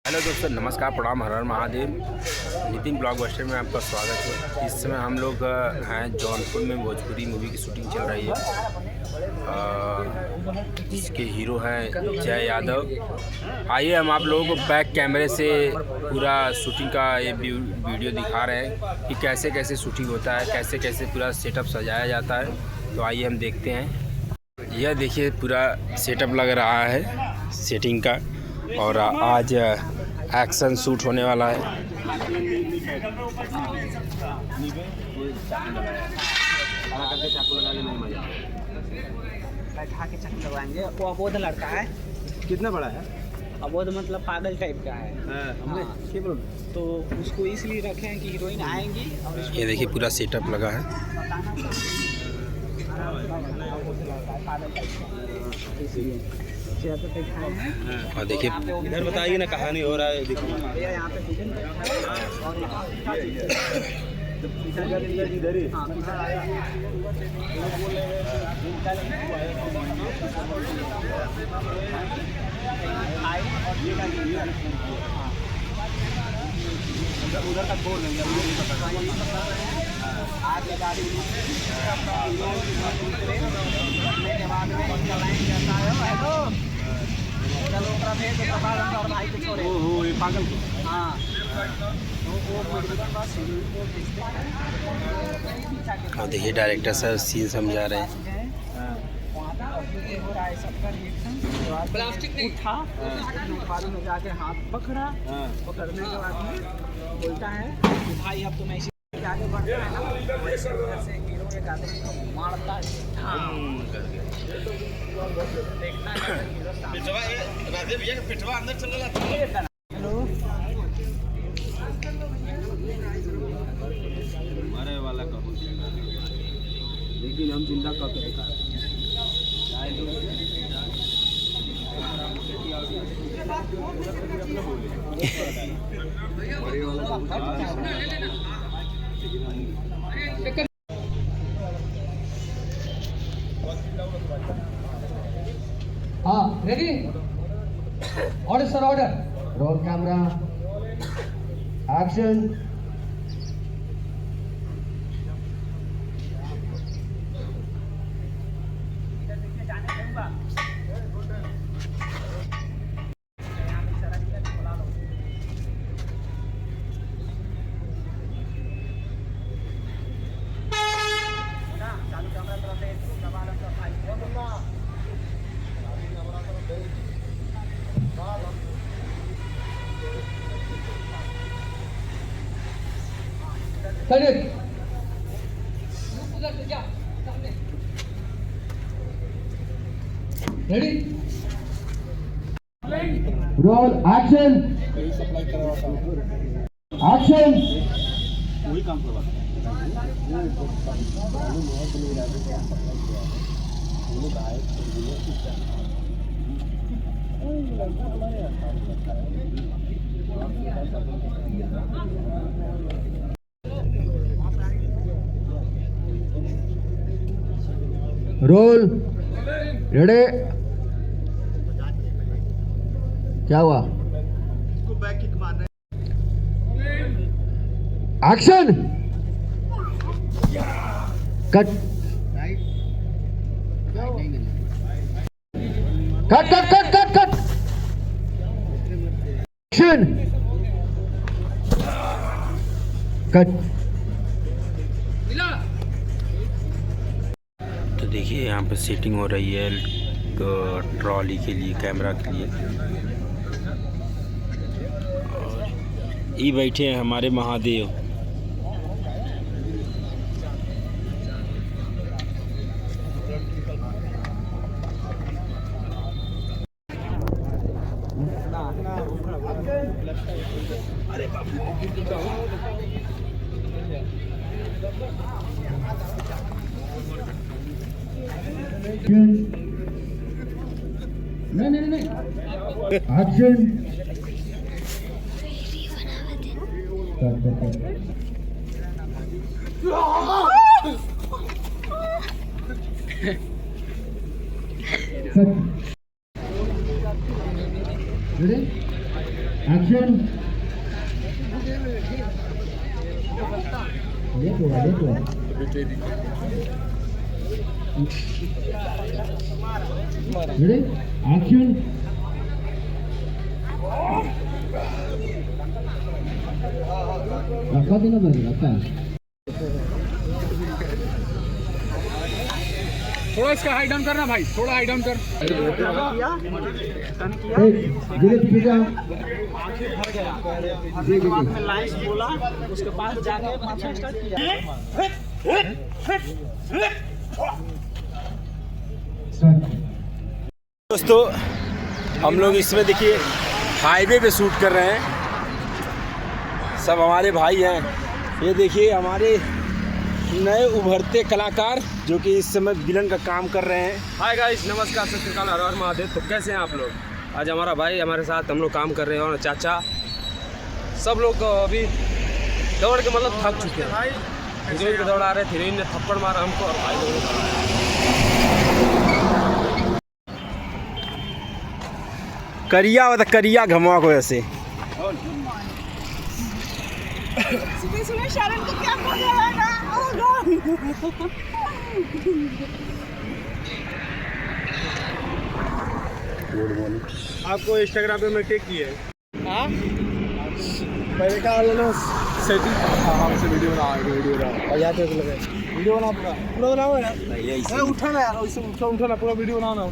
Hello दोस्तों, नमस्कार, प्रणाम, हर हर महादेव। नितिन ब्लॉकबस्टर में आपका स्वागत है। इस समय हम लोग हैं जौनपुर में। भोजपुरी मूवी की शूटिंग चल रही है। इसके हीरो हैं जय यादव। आइए हम आप लोगों को बैक कैमरे से पूरा शूटिंग का ये वीडियो दिखा रहे हैं कि कैसे कैसे शूटिंग होता है, कैसे कैसे पूरा सेटअप सजाया जाता है। तो आइए हम देखते हैं। यह देखिए पूरा सेटअप लग रहा है सेटिंग का, और आज एक्शन शूट होने वाला है। बैठा के चक्कर लगवाएंगे। वो अबोध लड़का है। कितना बड़ा है? अबोध मतलब पागल टाइप का है। हमने क्या बोल तो उसको इसलिए रखे हैं कि हीरोइन आएंगी और इसको ये देखिए पूरा सेटअप लगा है। बताना पागल टाइप का, इसलिए थिएटर पे खड़े हैं। और देखिए इधर बताइए ना, कहानी हो रहा है। देखो ये यहाँ पे पूजन बैठा है और यहाँ इधर ही हाँ इधर आया उधर तक बोल देंगे। आगे गाड़ी के बाद में इनका लाइन जाता है। हेलो चलो ओकरा भेज दो प्रभात और भाई को छोड़े। ओहो, ये पागल को। हाँ तो और देखिए डायरेक्टर साहब सीन समझा रहे हैं। प्लास्टिक उठा बाद में जाके हाथ पकड़ा। पकड़ने के बाद में बोलता है कि भाई अब तुम ऐसे आगे बढ़ता है ना, वैसे से हीरो एक आदमी को मारता है। देखना है हीरो सामने। राधे भैया का पिटवा अंदर चल रहा। हेलो मरे वाला का लेकिन हम जिंदा करके दिखा। हाँ ready order sir order roll camera action ready roll action action वही काम करवा। रोल रेडी क्या हुआ इसको बैक किक मारना action cut cut cut cut cut cut action cut तो देखिए यहाँ पे सेटिंग हो रही है ट्रॉली के लिए, कैमरा के लिए। और ये बैठे हैं हमारे महादेव। नहीं action Ready? Action. Lihat. Ready? Action. Raka देना पड़ेगा रका. थोड़ा इसका हाई डाउन करना भाई, थोड़ा हाई डाउन कर। धीरे धीरे आंखें भर गया, भरने के बाद में लाइंस बोला, उसके बाद जाके मारना स्टार्ट किया। दोस्तों हम लोग इसमें देखिए हाईवे पे शूट कर रहे हैं, सब हमारे भाई हैं। ये देखिए हमारे नए उभरते कलाकार जो कि इस समय विलन का काम कर रहे हैं। हाय गाइस, नमस्कार, सत श्री अकाल, हर हर महादेव। तो कैसे हैं आप लोग? आज हमारा भाई हमारे साथ हम लोग काम कर रहे हैं और चाचा सब लोग अभी दौड़ के मतलब थक चुके हैं। हीरोइन को दौड़ा रहे थे, हीरोइन ने थप्पड़ मारा हमको और भाई करिया होता करिया घमवा को ऐसे। सुबह शारण को क्या हो गया ना? आपको इंस्टाग्राम पे मैं टेक किया है। हाँ? पहले क्या लेना सेटिंग से वीडियो बना और यहाँ पे लगे वीडियो बना पूरा बनाओ यार। अरे उठा ना यार, उससे उठा ना, पूरा वीडियो बनाओ ना।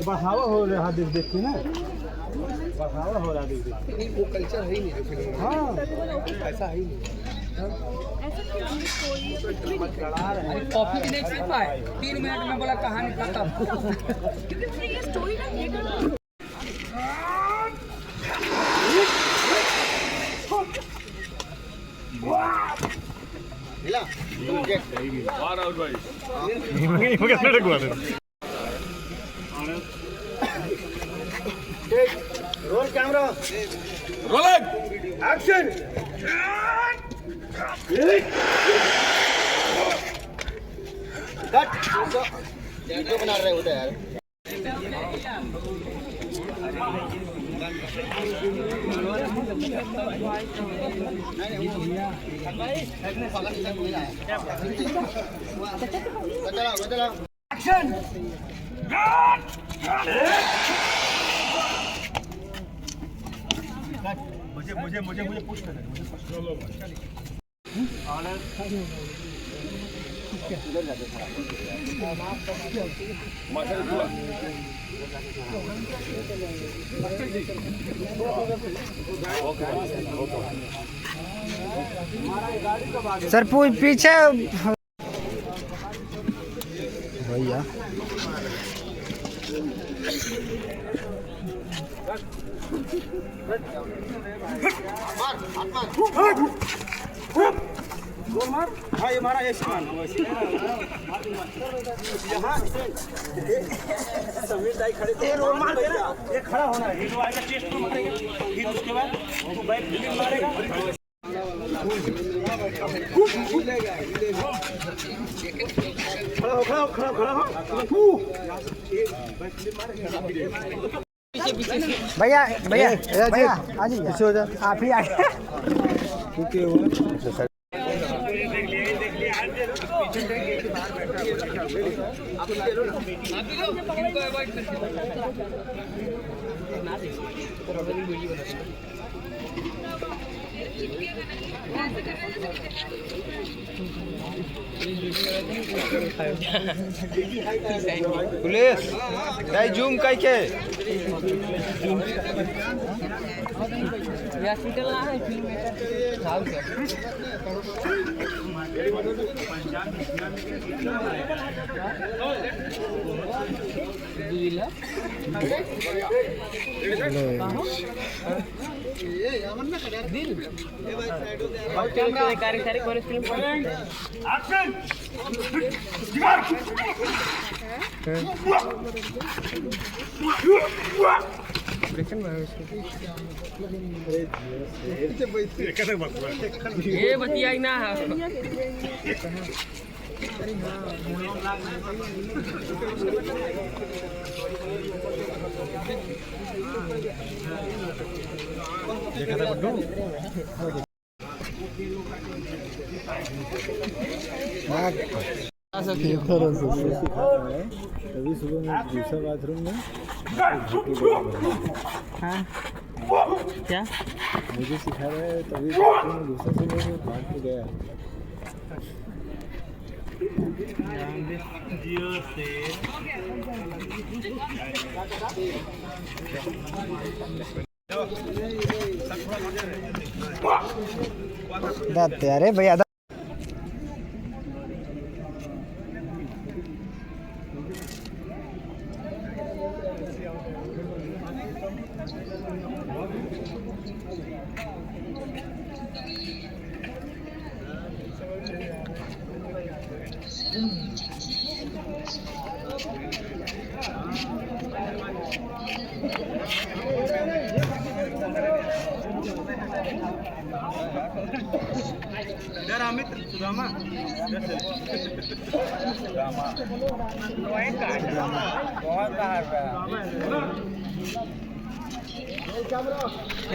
बढ़ावा हो रहा देख के ना, बढ़ावा हो रहा देख वो कल्चर है ही नहीं फिल्म। हाँ ऐसा है ही नहीं। कॉफी भी नहीं पी पाए, 3 मिनट में बोला कहानी खत्म। Roll camera, rolling action. Cut. Video बना रहे होते यार। एक्शन। मुझे पुश करना है। सर पीछे भैया हाँ ये मारा ऐसे मान यहाँ समीर दाई खड़े थे, रोल मार देना, ये खड़ा होना है, ये जो आएगा चेस्ट पर मारेगा, फिर उसके बाद वो बैक फ्लिप मारेगा। खड़ा हो। भैया भैया भैया आ जाइए, आप ही आगे। पुलिस दाई जूम कई के ये बतियाई ना अभी सुबह में घुसा बाथरूम में हाँ क्या मुझे सिखा रहा है, तभी बाथरूम में घुसा सुबह में भाग के गया। अरे भैया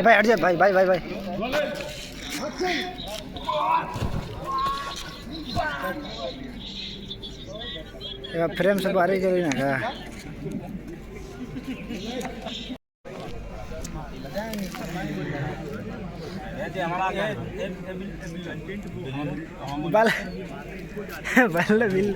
भाई हट जा भाई भाई भाई भाई फ्रेम से बाहर ही करी ना का बल बिल